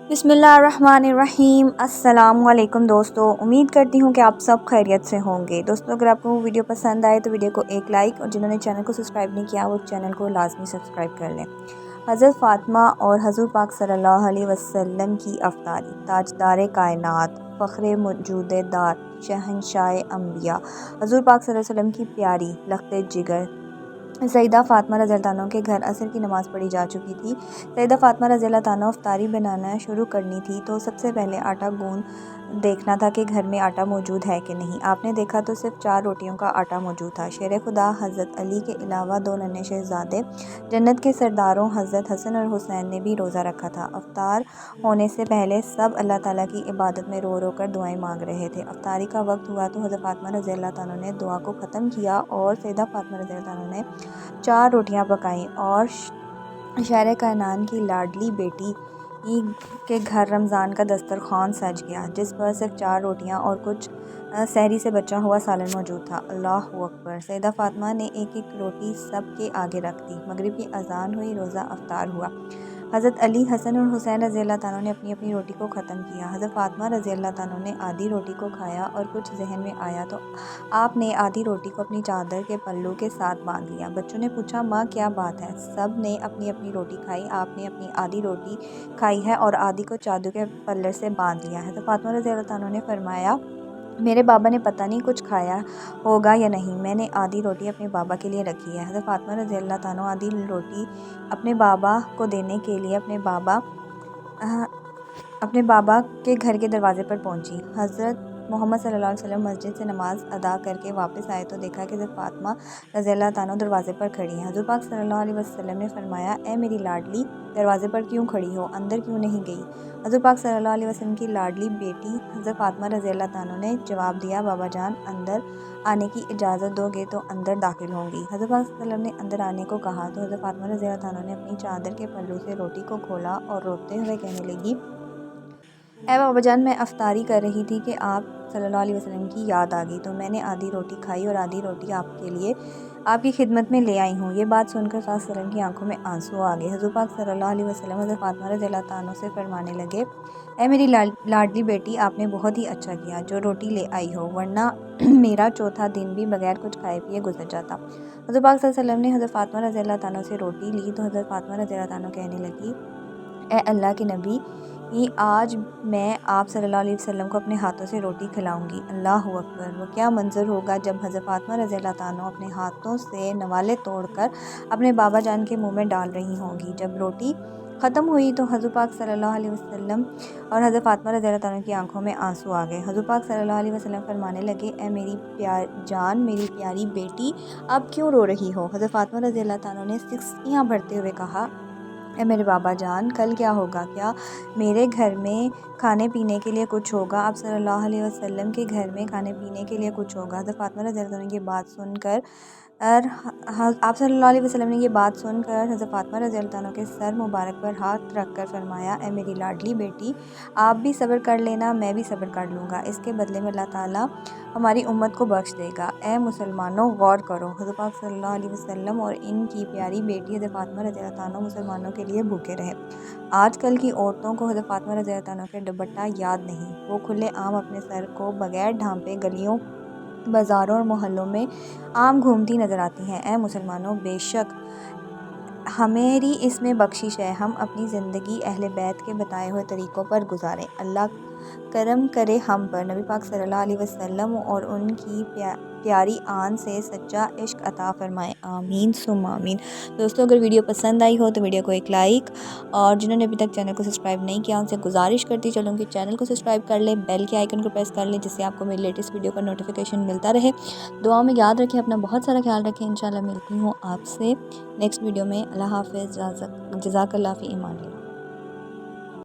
बिस्मिल्लाहिर्रहमानिर्रहीम। अस्सलाम वालेकुम दोस्तों, उम्मीद करती हूँ कि आप सब खैरियत से होंगे। दोस्तों, अगर आपको वो वीडियो पसंद आए तो वीडियो को एक लाइक, और जिन्होंने चैनल को सब्सक्राइब नहीं किया वो चैनल को लाजमी सब्सक्राइब कर लें। हज़रत फ़ातिमा और हुज़ूर पाक सल्लल्लाहु अलैहि वसल्लम की अफ़तारी, ताजदार कायनात, फ़ख्रे मौजूदात, शहंशाह अंबिया, हुज़ूर पाक सल्लल्लाहु अलैहि वसल्लम की प्यारी लख्ते जिगर सईदा फ़ातिमा रज़ियल्लाहु अन्हा के घर असर की नमाज़ पढ़ी जा चुकी थी। सईदा फ़ातिमा रज़ियल्लाहु अन्हा अफ़तारी बनाना शुरू करनी थी तो सबसे पहले आटा गूंद देखना था कि घर में आटा मौजूद है कि नहीं। आपने देखा तो सिर्फ 4 रोटियों का आटा मौजूद था। शेर खुदा हज़रत अली के अलावा 2 नन्हे शहज़ादे, जन्नत के सरदारों हज़रत हसन और हुसैन ने भी रोज़ा रखा था। अफ़तार होने से पहले सब अल्लाह ताला की इबादत में रो रो कर दुआएं मांग रहे थे। अफ़तारी का वक्त हुआ तो हज़रत फ़ातिमा रज़ियल्लाहु अन्हा ने दुआ को ख़त्म किया और सईदा फ़ातिमा रज़ियल्लाहु अन्हा ने 4 रोटियां पकाईं और शहर कायनान की लाडली बेटी के घर रमज़ान का दस्तरखान सज गया, जिस पर सिर्फ 4 रोटियां और कुछ सहरी से बचा हुआ सालन मौजूद था। अल्लाहु अकबर। सईदा फ़ातिमा ने एक एक रोटी सब के आगे रख दी। मगरिब की अजान हुई, रोज़ा अफ्तार हुआ। हज़रत अली, हसन और हुसैन रज़ियल्लाहु अन्हु ने अपनी अपनी रोटी को ख़त्म किया। हज़रत फ़ातिमा रज़ियल्लाहु अन्हा ने आधी रोटी को खाया और कुछ जहन में आया तो आपने आधी रोटी को अपनी चादर के पल्लू के साथ बांध लिया। बच्चों ने पूछा, माँ क्या बात है? सब ने अपनी अपनी रोटी खाई। आपने अपनी आधी रोटी खाई है और आधी को चादर के पल्ले से बांध लिया है। तो फ़ातिमा रज़ियल्लाहु अन्हा ने फरमाया, मेरे बाबा ने पता नहीं कुछ खाया होगा या नहीं, मैंने आधी रोटी अपने बाबा के लिए रखी है। हज़रत फ़ातिमा रज़ियल्लाहु अन्हा आधी रोटी अपने बाबा को देने के लिए अपने बाबा के घर के दरवाज़े पर पहुंची। हज़रत मोहम्मद सल्लल्लाहु अलैहि वसल्लम मस्जिद से नमाज अदा करके वापस आए तो देखा कि हज़रत फ़ातिमा रज़ियल्लाहु अन्हा दरवाज़े पर खड़ी हैं। हुज़ूर पाक सल्लल्लाहु अलैहि वसल्लम ने फरमाया, ए मेरी लाडली, दरवाज़े पर क्यों खड़ी हो, अंदर क्यों नहीं गई? हुज़ूर पाक सल्लल्लाहु अलैहि वसल्लम की लाडली बेटी हज़रत फ़ातिमा रज़ियल्लाहु अन्हा ने जवाब दिया, बाबा जान, अंदर आने की इजाज़त दोगे तो अंदर दाखिल होंगी। हज़रत पाक सल्लल्लाहु अलैहि वसल्लम ने अंदर आने को कहा तो हज़रत फ़ातिमा रज़ियल्लाहु अन्हा ने अपनी चादर के पल्लू से रोटी को खोला और रोते हुए कहने लगी, ए बाबा जान, मैं अफ़तारी कर रही थी कि आप सल्लल्लाहु अलैहि वसल्लम की याद आ गई तो मैंने आधी रोटी खाई और आधी रोटी आपके लिए आपकी खिदमत में ले आई हूँ। ये बात सुनकर वसल्लम की आंखों में आंसू आ गए। हुज़ूर पाक सल्लल्लाहु अलैहि वसल्लम हज़रत फ़ातिमा रज़ियल्लाहु अन्हा से फरमाने लगे, ए मेरी लाडली बेटी, आपने बहुत ही अच्छा किया जो रोटी ले आई हो, वरना मेरा चौथा दिन भी बगैर कुछ खाए पिए गुजर जाता। हुज़ूर पाक सल्लल्लाहु अलैहि वसल्लम ने हज़रत फ़ातिमा रज़ियल्लाहु अन्हा से रोटी ली तो हज़रत फ़ातिमा रज़ियल्लाहु अन्हा कहने लगी, ए अल्लाह के नबी, आज मैं आप सल्लल्लाहु अलैहि वसल्लम को अपने हाथों से रोटी खिलाऊंगी। अल्लाहु अकबर। वो क्या मंजर होगा जब हज़रत फ़ातिमा रज़ियल्लाहु अन्हा अपने हाथों से नवाले तोड़कर अपने बाबा जान के मुंह में डाल रही होंगी। जब रोटी ख़त्म हुई तो हज़रत पाक सल्लल्लाहु अलैहि वसल्लम और हज़रत फ़ातिमा रज़ियल्लाहु अन्हा की आंखों में आंसू आ गए। हज़रत पाक सल्लल्लाहु अलैहि वसल्लम फरमाने लगे, ए मेरी जान, मेरी प्यारी बेटी, अब क्यों रो रही हो? हज़रत फ़ातिमा रज़ियल्लाहु अन्हा ने सिसकियाँ भरते हुए कहा, ए मेरे बाबा जान, कल क्या होगा? क्या मेरे घर में खाने पीने के लिए कुछ होगा? आप सल्लल्लाहु अलैहि वसल्लम के घर में खाने पीने के लिए कुछ होगा? हज़रत फ़ातिमा रज़ियल्लाहु अन्हा की बात सुनकर आप सल्लल्लाहु अलैहि वसल्लम ने ये बात सुनकर हज़रत फ़ातिमा रज़ियल्लाहु अन्हा के सर मुबारक पर हाथ रख कर फरमाया, ए मेरी लाडली बेटी, आप भी सब्र कर लेना, मैं भी सब्र कर लूँगा। इसके बदले में अल्लाह ताला हमारी उम्मत को बख्श देगा। ए मुसलमानों, गौर करो, हज़रत पाक सल्लल्लाहु अलैहि वसल्लम और इनकी प्यारी बेटी हज़रत फ़ातिमा रज़ियल्लाहु अन्हा मुसलमानों के लिए भूखे रहे। आजकल की औरतों को हज़रत फ़ातिमा रज़ियल्लाहु अन्हा के दुपट्टा याद नहीं, वो खुले आम अपने सर को बगैर ढांपे गलियों, बाज़ारों और मोहल्लों में आम घूमती नज़र आती हैं। ए मुसलमानों, बेशक हमेरी इसमें बख्शिश है, हम अपनी ज़िंदगी अहले बैत के बताए हुए तरीक़ों पर गुजारें। अल्लाह करम करे हम पर। नबी पाक सल्लल्लाहु अलैहि वसल्लम और उनकी प्यारी आन से सच्चा इश्क अता फरमाए। आमीन सुम्मा आमीन। दोस्तों, अगर वीडियो पसंद आई हो तो वीडियो को एक लाइक, और जिन्होंने अभी तक चैनल को सब्सक्राइब नहीं किया उनसे गुजारिश करती चलूँ कि चैनल को सब्सक्राइब कर लें, बेल के आइकन को प्रेस कर लें, जिससे आपको मेरी लेटेस्ट वीडियो का नोटिफिकेशन मिलता रहे। दुआ में याद रखें, अपना बहुत सारा ख्याल रखें। इंशाल्लाह मिलती हूँ आपसे नेक्स्ट वीडियो में। अल्लाह हाफ़िज़। जज़ाकल्लाह फ़ी ईमान।